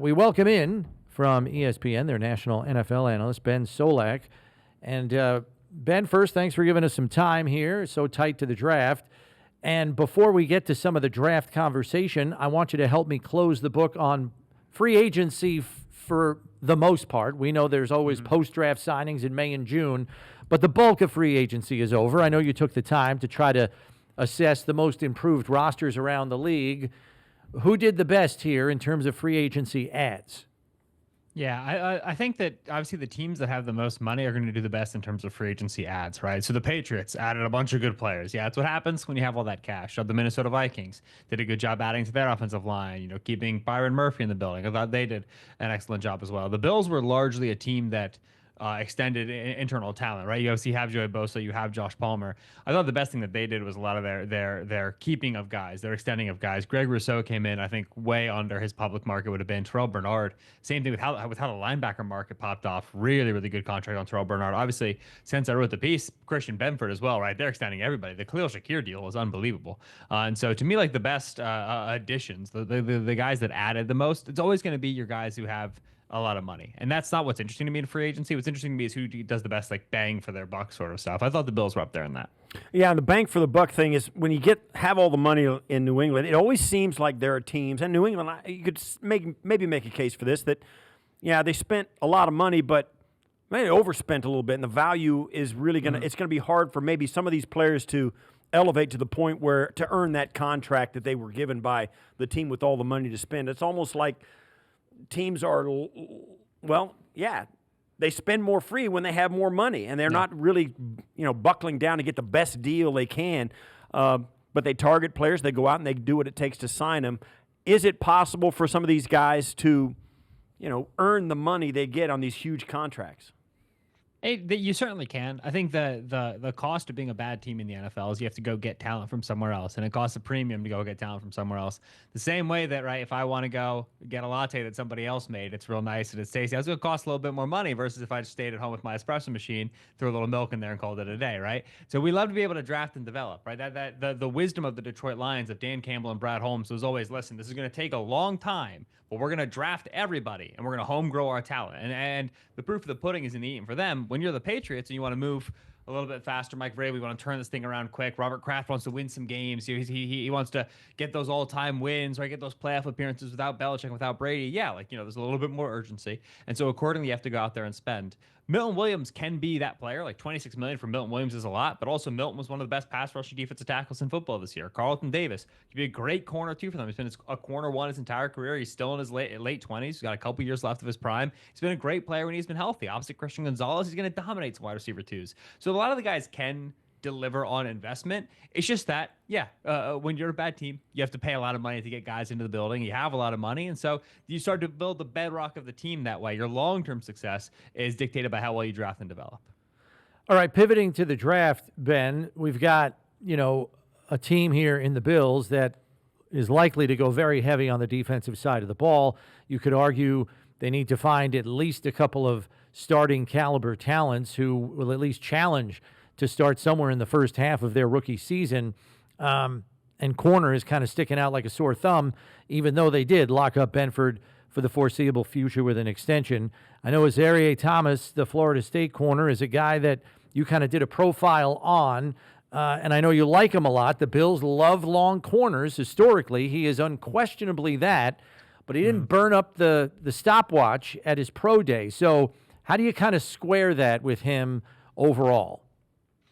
We welcome in from ESPN, their national NFL analyst, Ben Solak. And Ben, first, thanks for giving us some time here. It's so tight to the draft. And before we get to some of the draft conversation, I want you to help me close the book on free agency for the most part. We know there's always post-draft signings in May and June, but the bulk of free agency is over. I know you took the time to try to assess the most improved rosters around the league. Who did the best here in terms of free agency ads? Yeah, I think that obviously the teams that have the most money are going to do the best in terms of free agency ads, right? So the Patriots added a bunch of good players. Yeah, that's what happens when you have all that cash. The Minnesota Vikings did a good job adding to their offensive line, keeping Byron Murphy in the building. I thought they did an excellent job as well. The Bills were largely a team that extended internal talent, right? You obviously have Joey Bosa, you have Josh Palmer. I thought the best thing that they did was a lot of their keeping of guys, their extending of guys. Greg Rousseau came in, I think, way under his public market would have been. Terrell Bernard, same thing with how the linebacker market popped off. Really, really good contract on Terrell Bernard. Obviously, since I wrote the piece, Christian Benford as well, right? They're extending everybody. The Khalil Shakir deal was unbelievable. And so to me, like the best additions, the guys that added the most, it's always going to be your guys who have a lot of money. And that's not what's interesting to me in free agency. What's interesting to me is who does the best, like bang for their buck sort of stuff. I thought the Bills were up there in that. Yeah, and the bang for the buck thing is when you have all the money in New England, it always seems like there are teams, and New England, you could maybe make a case for this, that, yeah, they spent a lot of money, but maybe they overspent a little bit, and the value is really going to, it's going to be hard for maybe some of these players to elevate to the point where to earn that contract that they were given by the team with all the money to spend. It's almost like teams are, well, yeah, they spend more free when they have more money, and they're not really, buckling down to get the best deal they can. But they target players, they go out and they do what it takes to sign them. Is it possible for some of these guys to, earn the money they get on these huge contracts? You certainly can. I think the cost of being a bad team in the NFL is you have to go get talent from somewhere else, and it costs a premium to go get talent from somewhere else. The same way that, right, if I want to go get a latte that somebody else made, it's real nice and it's tasty. It's going to cost a little bit more money versus if I just stayed at home with my espresso machine, threw a little milk in there and called it a day, right? So we love to be able to draft and develop, right? The wisdom of the Detroit Lions of Dan Campbell and Brad Holmes was always, listen, this is going to take a long time, but we're going to draft everybody and we're going to home grow our talent. And the proof of the pudding is in the eating. For them, when you're the Patriots and you want to move a little bit faster, Mike Vrabel, we want to turn this thing around quick. Robert Kraft wants to win some games. He wants to get those all-time wins, right? Get those playoff appearances without Belichick, without Brady. Yeah, there's a little bit more urgency. And so accordingly, you have to go out there and spend. Milton Williams can be that player. Like $26 million for Milton Williams is a lot, but also Milton was one of the best pass rushing defensive tackles in football this year. Carlton Davis could be a great corner too for them. He's been a corner one his entire career. He's still in his late 20s. He's got a couple years left of his prime. He's been a great player when he's been healthy. Opposite Christian Gonzalez, he's going to dominate some wide receiver twos. So a lot of the guys can deliver on investment. It's just that, when you're a bad team, you have to pay a lot of money to get guys into the building. You have a lot of money, and so you start to build the bedrock of the team that way. Your long-term success is dictated by how well you draft and develop. All right, pivoting to the draft, Ben, we've got, a team here in the Bills that is likely to go very heavy on the defensive side of the ball. You could argue they need to find at least a couple of starting caliber talents who will at least challenge to start somewhere in the first half of their rookie season. And corner is kind of sticking out like a sore thumb, even though they did lock up Benford for the foreseeable future with an extension. I know Azareye'h Thomas, the Florida State corner, is a guy that you kind of did a profile on, and I know you like him a lot. The Bills love long corners. Historically, he is unquestionably that, but he didn't burn up the stopwatch at his pro day. So how do you kind of square that with him overall?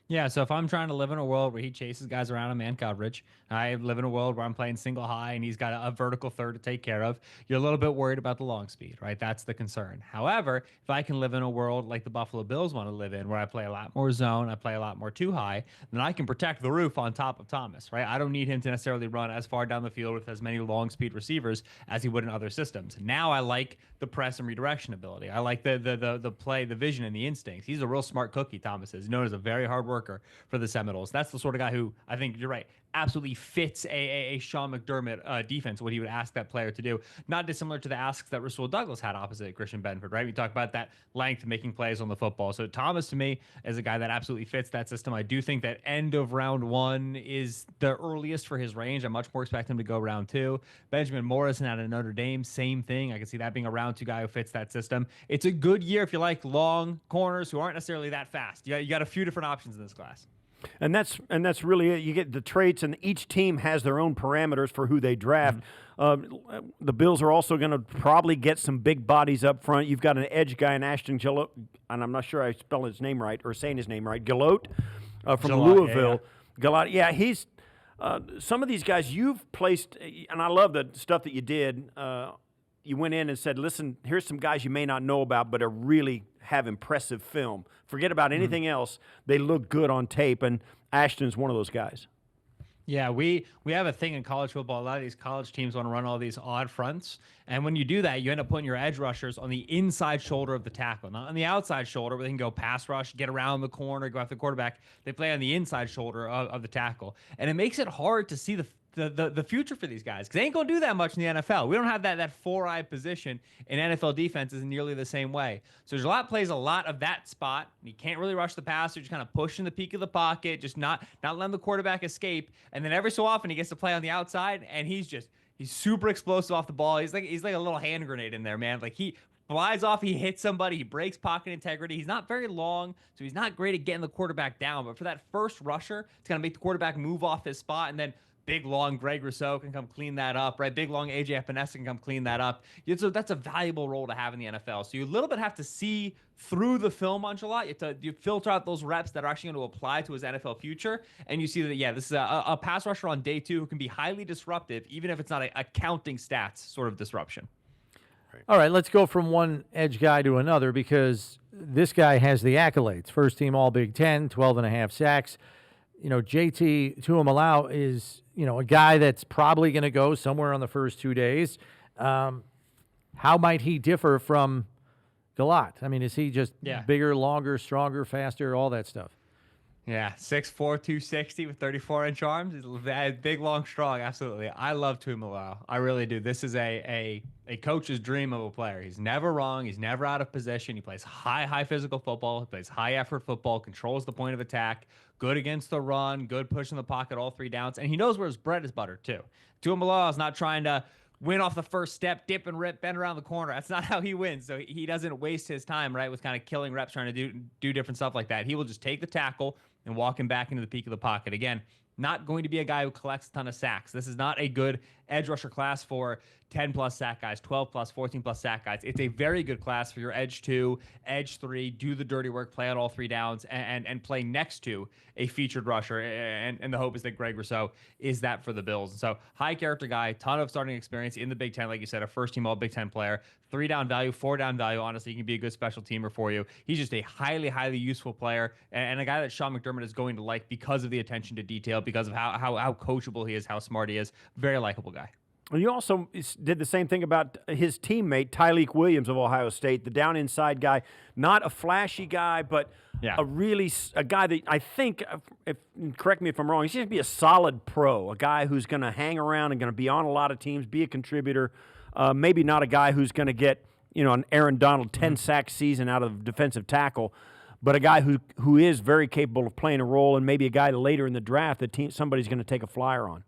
Yeah, so if I'm trying to live in a world where he chases guys around in man coverage, I live in a world where I'm playing single high and he's got a vertical third to take care of, you're a little bit worried about the long speed, right? That's the concern. However, if I can live in a world like the Buffalo Bills want to live in, where I play a lot more zone, I play a lot more too high, then I can protect the roof on top of Thomas, right? I don't need him to necessarily run as far down the field with as many long speed receivers as he would in other systems. Now I like the press and redirection ability. I like the play, the vision, and the instincts. He's a real smart cookie, Thomas is. He's known as a very hard worker for the Seminoles. That's the sort of guy who, I think you're right, absolutely fits a Sean McDermott defense, what he would ask that player to do. Not dissimilar to the asks that Rasul Douglas had opposite Christian Benford, right? We talk about that length, making plays on the football. So Thomas, to me, is a guy that absolutely fits that system. I do think that end of round 1 is the earliest for his range. I much more expect him to go round 2. Benjamin Morrison out of Notre Dame, same thing. I can see that being a round 2 guy who fits that system. It's a good year if you like long corners who aren't necessarily that fast. You got a few different options in this class. And that's really it. You get the traits, and each team has their own parameters for who they draft. The Bills are also going to probably get some big bodies up front. You've got an edge guy in Ashton Gillotte, and I'm not sure I spelled his name right or saying his name right. Gillotte from Louisville. Gillotte, yeah, he's some of these guys you've placed, and I love the stuff that you did. You went in and said, listen, here's some guys you may not know about, but are really have impressive film. Forget about anything else. They look good on tape, and Ashton's one of those guys. Yeah, we have a thing in college football. A lot of these college teams want to run all these odd fronts. And when you do that, you end up putting your edge rushers on the inside shoulder of the tackle, not on the outside shoulder where they can go pass rush, get around the corner, go after the quarterback. They play on the inside shoulder of the tackle. And it makes it hard to see the future for these guys because they ain't going to do that much in the NFL. We don't have that four-eye position in NFL defenses in nearly the same way. So there's plays a lot of that spot. You can't really rush the passer, just kind of pushing the peak of the pocket, just not letting the quarterback escape. And then every so often he gets to play on the outside, and he's super explosive off the ball. He's like a little hand grenade in there, man. Like he flies off, he hits somebody, he breaks pocket integrity. He's not very long, so he's not great at getting the quarterback down. But for that first rusher, it's going to make the quarterback move off his spot, and then big, long Greg Rousseau can come clean that up, right? Big, long AJ Epinesa can come clean that up. So that's a valuable role to have in the NFL. So you a little bit have to see through the film on Gillotte. You filter out those reps that are actually going to apply to his NFL future, and you see that, yeah, this is a pass rusher on day 2 who can be highly disruptive, even if it's not a counting stats sort of disruption. All right, let's go from one edge guy to another because this guy has the accolades. First team All Big Ten, 12.5 sacks. JT Tuimoloau is, a guy that's probably going to go somewhere on the first 2 days. How might he differ from Gillotte? I mean, is he just bigger, longer, stronger, faster, all that stuff? Yeah, 6'4", 260 with 34-inch arms. He's big, long, strong. Absolutely. I love Tuimoloau. I really do. This is a coach's dream of a player. He's never wrong. He's never out of position. He plays high physical football. He plays high-effort football, controls the point of attack, good against the run, good pushing the pocket all 3 downs, and he knows where his bread is buttered, too. Tuimoloau is not trying to win off the first step, dip and rip, bend around the corner. That's not how he wins. So he doesn't waste his time, right, with kind of killing reps trying to do different stuff like that. He will just take the tackle and walk him back into the peak of the pocket. Again, not going to be a guy who collects a ton of sacks. This is not a good edge rusher class for 10-plus sack guys, 12-plus, 14-plus sack guys. It's a very good class for your edge 2, edge 3, do the dirty work, play on all 3 downs, and play next to a featured rusher. And the hope is that Greg Rousseau is that for the Bills. And so high character guy, ton of starting experience in the Big Ten, like you said, a first-team All Big Ten player, 3-down value, 4-down value. Honestly, he can be a good special teamer for you. He's just a highly useful player and a guy that Sean McDermott is going to like because of the attention to detail, because of how coachable he is, how smart he is. Very likable guy. And you also did the same thing about his teammate, Tyleik Williams of Ohio State, the down inside guy. Not a flashy guy, but a guy that I think, correct me if I'm wrong, he's going to be a solid pro, a guy who's going to hang around and going to be on a lot of teams, be a contributor. Maybe not a guy who's going to get, an Aaron Donald 10-sack season out of defensive tackle, but a guy who is very capable of playing a role, and maybe a guy later in the draft that somebody's going to take a flyer on.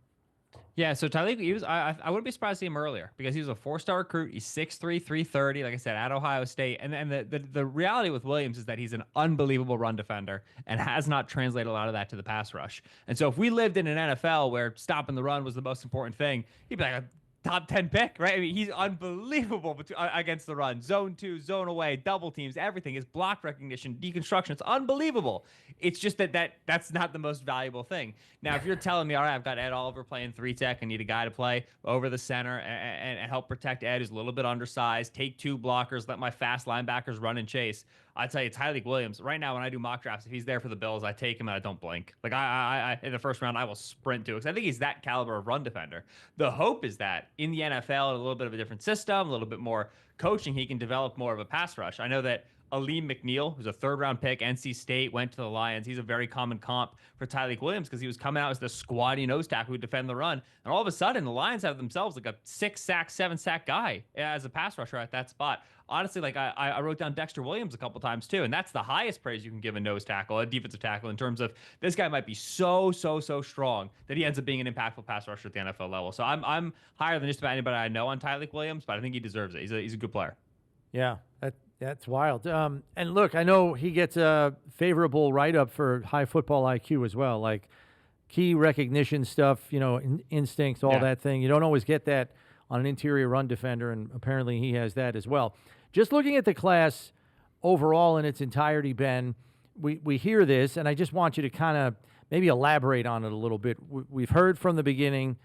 Yeah, so Tyleik, I wouldn't be surprised to see him earlier because he was a 4-star recruit. He's 6'3", 330, like I said, at Ohio State. And the reality with Williams is that he's an unbelievable run defender and has not translated a lot of that to the pass rush. And so if we lived in an NFL where stopping the run was the most important thing, he'd be like a top 10 pick, right? I mean, he's unbelievable against the run. Zone 2, zone away, double teams, everything. His block recognition, deconstruction, it's unbelievable. It's just that's not the most valuable thing. Now, if you're telling me, all right, I've got Ed Oliver playing 3-tech, I need a guy to play over the center and help protect Ed, who's a little bit undersized, take 2 blockers, let my fast linebackers run and chase. I tell you, Tyleik Williams, right now when I do mock drafts, if he's there for the Bills, I take him and I don't blink. Like I in the first round, I will sprint to it because I think he's that caliber of run defender. The hope is that in the NFL, a little bit of a different system, a little bit more coaching, he can develop more of a pass rush. I know that Aleem McNeil, who's a third-round pick, NC State, went to the Lions. He's a very common comp for Tyleik Williams because he was coming out as the squatty nose tackle who would defend the run. And all of a sudden, the Lions have themselves like a 6-sack, 7-sack guy as a pass rusher at that spot. Honestly, like I wrote down Dexter Williams a couple times too, and that's the highest praise you can give a nose tackle, a defensive tackle, in terms of this guy might be so strong that he ends up being an impactful pass rusher at the NFL level. So I'm higher than just about anybody I know on Tyleik Williams, but I think he deserves it. He's a good player. Yeah, that's wild. And look, I know he gets a favorable write-up for high football IQ as well, like key recognition stuff, instincts, all that thing. You don't always get that on an interior run defender, and apparently he has that as well. Just looking at the class overall in its entirety, Ben, we hear this, and I just want you to kind of maybe elaborate on it a little bit. We've heard from the beginning,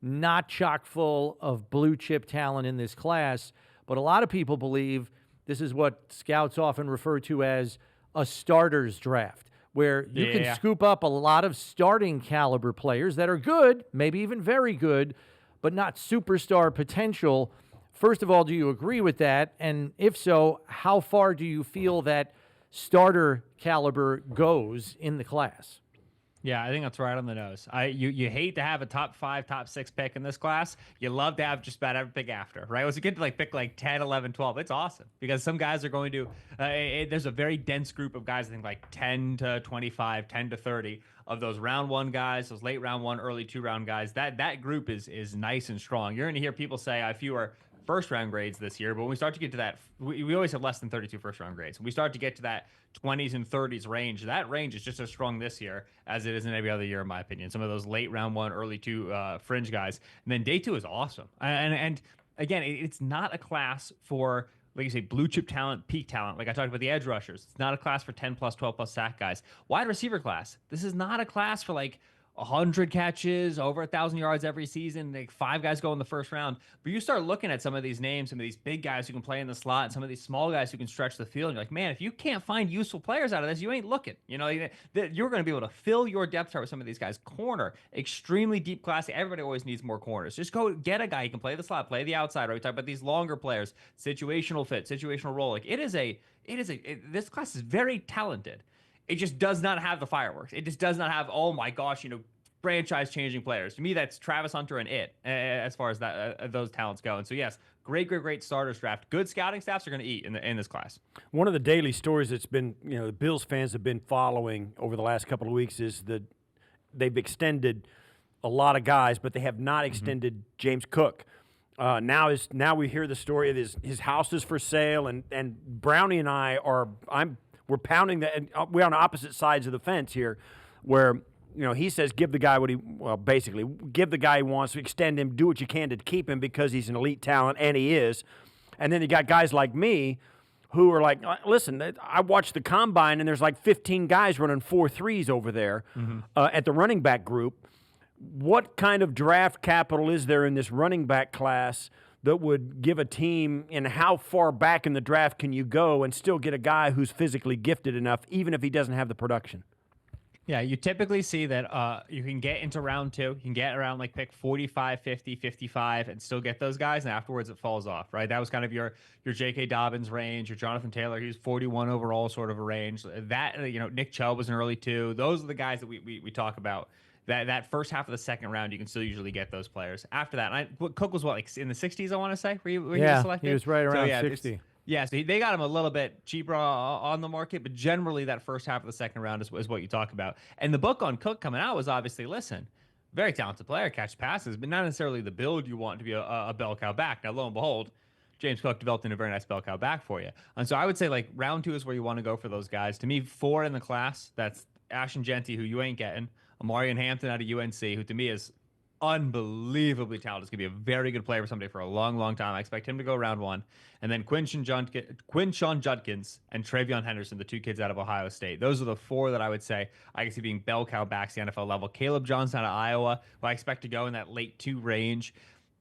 not chock full of blue-chip talent in this class, but a lot of people believe this is what scouts often refer to as a starter's draft, where you can scoop up a lot of starting caliber players that are good, maybe even very good, but not superstar potential. First of all, do you agree with that? And if so, how far do you feel that starter caliber goes in the class? Yeah, I think that's right on the nose. You hate to have a top 5, top 6 pick in this class. You love to have just about every pick after, right? Once you get to pick 10, 11, 12, it's awesome because some guys are going to, there's a very dense group of guys, I think 10 to 25, 10 to 30 of those round 1 guys, those late round 1, early 2-round guys. That group is nice and strong. You're going to hear people say fewer first-round grades this year, but when we start to get to that, we always have less than 32 first-round grades. When we start to get to that 20s and 30s range, that range is just as strong this year as it is in every other year, in my opinion. Some of those late round 1, early 2 fringe guys. And then day 2 is awesome. And again, it's not a class for, like you say, blue chip talent, peak talent. Like I talked about the edge rushers. It's not a class for 10 plus, 12 plus sack guys. Wide receiver class. This is not a class for 100 catches, over 1,000 yards every season. 5 guys go in the first round. But you start looking at some of these names, some of these big guys who can play in the slot, and some of these small guys who can stretch the field. And you're like, man, if you can't find useful players out of this, you ain't looking. You're going to be able to fill your depth chart with some of these guys. Corner, extremely deep class. Everybody always needs more corners. Just go get a guy who can play the slot, play the outside. Right? We talk about these longer players, situational fit, situational role. This class is very talented. It just does not have the fireworks. It just does not have, oh my gosh, franchise-changing players. To me, that's Travis Hunter and as far as those talents go. And so, yes, great starters draft. Good scouting staffs are going to eat in this class. One of the daily stories that's been, the Bills fans have been following over the last couple of weeks is that they've extended a lot of guys, but they have not extended James Cook. Now we hear the story of his house is for sale, and Brownie and I we're pounding that, and we're on opposite sides of the fence here, where he says give the guy basically give the guy he wants, extend him, do what you can to keep him because he's an elite talent, and he is. And then you got guys like me who are like, listen, I watched the combine and there's 15 guys running 4.3s over there at the running back group. What kind of draft capital is there in this running back class that would give a team, and how far back in the draft can you go and still get a guy who's physically gifted enough, even if he doesn't have the production? Yeah, you typically see that you can get into round 2, you can get around pick 45, 50, 55, and still get those guys, and afterwards it falls off, right? That was kind of your J.K. Dobbins range, your Jonathan Taylor, he's 41 overall sort of a range. That, Nick Chubb was an early 2. Those are the guys that we talk about. That first half of the second round, you can still usually get those players. After that, Cook was in the 60s, I want to say? Were you selected? He was right around 60. Yeah, so they got him a little bit cheaper on the market, but generally that first half of the second round is what you talk about. And the book on Cook coming out was obviously, listen, very talented player, catch passes, but not necessarily the build you want to be a bell cow back. Now, lo and behold, James Cook developed into a very nice bell cow back for you. And so I would say round 2 is where you want to go for those guys. To me, 4 in the class, that's Ashton Gillotte, who you ain't getting, Amarian Hampton out of UNC, who to me is unbelievably talented. He's going to be a very good player for somebody for a long, long time. I expect him to go round 1. And then Quinshon Judkins and Travion Henderson, the 2 kids out of Ohio State. Those are the 4 that I would say I can see being bell cow backs the NFL level. Caleb Johnson out of Iowa, who I expect to go in that late 2 range.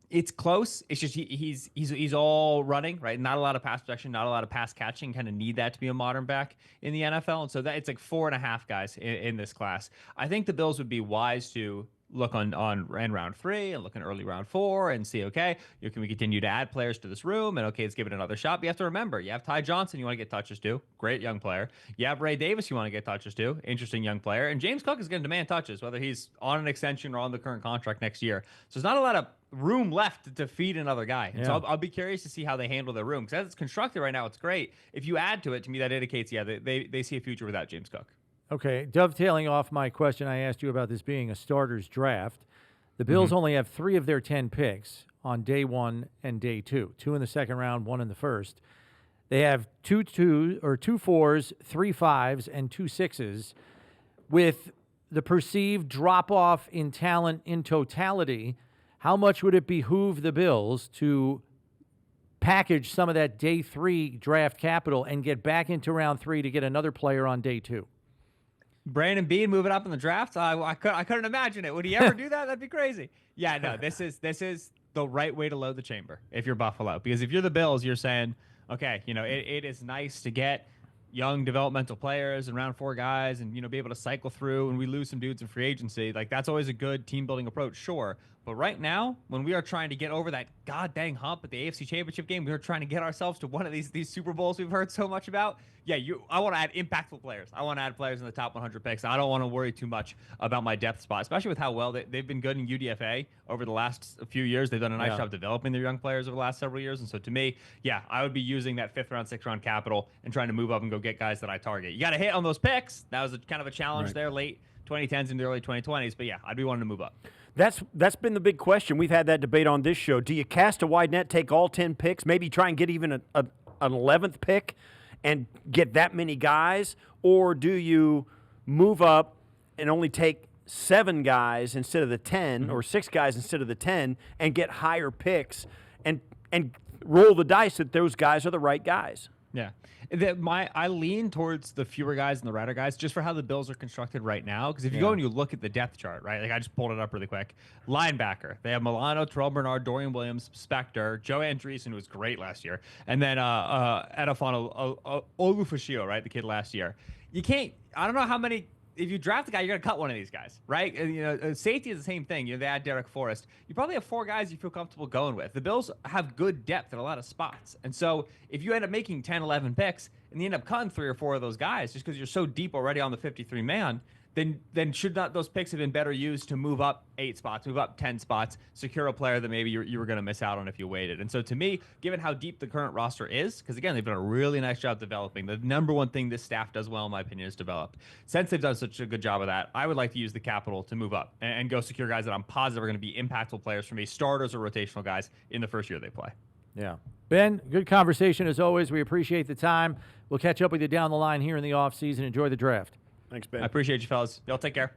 It's close. It's just he's all running, right? Not a lot of pass protection, not a lot of pass catching. Kind of need that to be a modern back in the NFL. And so that it's 4.5 guys in this class. I think the Bills would be wise to look on in round 3 and look in early round 4 and see, okay, can we continue to add players to this room? And okay, let's give it another shot. But you have to remember, you have Ty Johnson you want to get touches to. Great young player. You have Ray Davis you want to get touches to. Interesting young player. And James Cook is going to demand touches, whether he's on an extension or on the current contract next year. So there's not a lot of room left to feed another guy. Yeah. So I'll be curious to see how they handle their room. Because as it's constructed right now, it's great. If you add to it, to me, that indicates, yeah, they see a future without James Cook. Okay, dovetailing off my question I asked you about this being a starter's draft, the Bills only have 3 of their 10 picks on day 1 and day 2. 2 in the second round, 1 in the first. They have 2 4s, 3 5s, and 2 6s. With the perceived drop-off in talent in totality, how much would it behoove the Bills to package some of that day 3 draft capital and get back into round 3 to get another player on day 2? Brandon Beane moving up in the draft. I couldn't imagine it. Would he ever do that? That'd be crazy. Yeah, no, this is the right way to load the chamber if you're Buffalo. Because if you're the Bills, you're saying, okay, it is nice to get young developmental players and round 4 guys and, be able to cycle through, and we lose some dudes in free agency. Like, that's always a good team building approach, sure. But right now, when we are trying to get over that god dang hump at the AFC Championship game, we are trying to get ourselves to one of these Super Bowls we've heard so much about. Yeah, I want to add impactful players. I want to add players in the top 100 picks. I don't want to worry too much about my depth spot, especially with how well they've been good in UDFA over the last few years. They've done a nice job developing their young players over the last several years. And so to me, yeah, I would be using that 5th round, 6th round capital and trying to move up and go get guys that I target. You got to hit on those picks. That was kind of a challenge there late 2010s into the early 2020s. But yeah, I'd be wanting to move up. That's been the big question. We've had that debate on this show. Do you cast a wide net, take all 10 picks, maybe try and get even an 11th pick and get that many guys? Or do you move up and only take 7 guys instead of the 10 or 6 guys instead of the 10 and get higher picks and roll the dice that those guys are the right guys? Yeah. I lean towards the fewer guys and the righter guys just for how the Bills are constructed right now. Because if you go and you look at the depth chart, right? Like I just pulled it up really quick. Linebacker. They have Milano, Terrell Bernard, Dorian Williams, Spector, Joe Andreessen, who was great last year, and then Edafon Olufashio, right? The kid last year. You can't, I don't know how many. If you draft a guy, you're going to cut one of these guys, right? Safety is the same thing. They add Derek Forrest. You probably have 4 guys you feel comfortable going with. The Bills have good depth at a lot of spots. And so if you end up making 10, 11 picks and you end up cutting 3 or 4 of those guys just because you're so deep already on the 53-man, then should not those picks have been better used to move up 8 spots, move up 10 spots, secure a player that maybe you were going to miss out on if you waited. And so to me, given how deep the current roster is, because again, they've done a really nice job developing. The number one thing this staff does well, in my opinion, is develop. Since they've done such a good job of that, I would like to use the capital to move up and go secure guys that I'm positive are going to be impactful players for me, starters or rotational guys in the first year they play. Yeah. Ben, good conversation as always. We appreciate the time. We'll catch up with you down the line here in the offseason. Enjoy the draft. Thanks, Ben. I appreciate you, fellas. Y'all take care.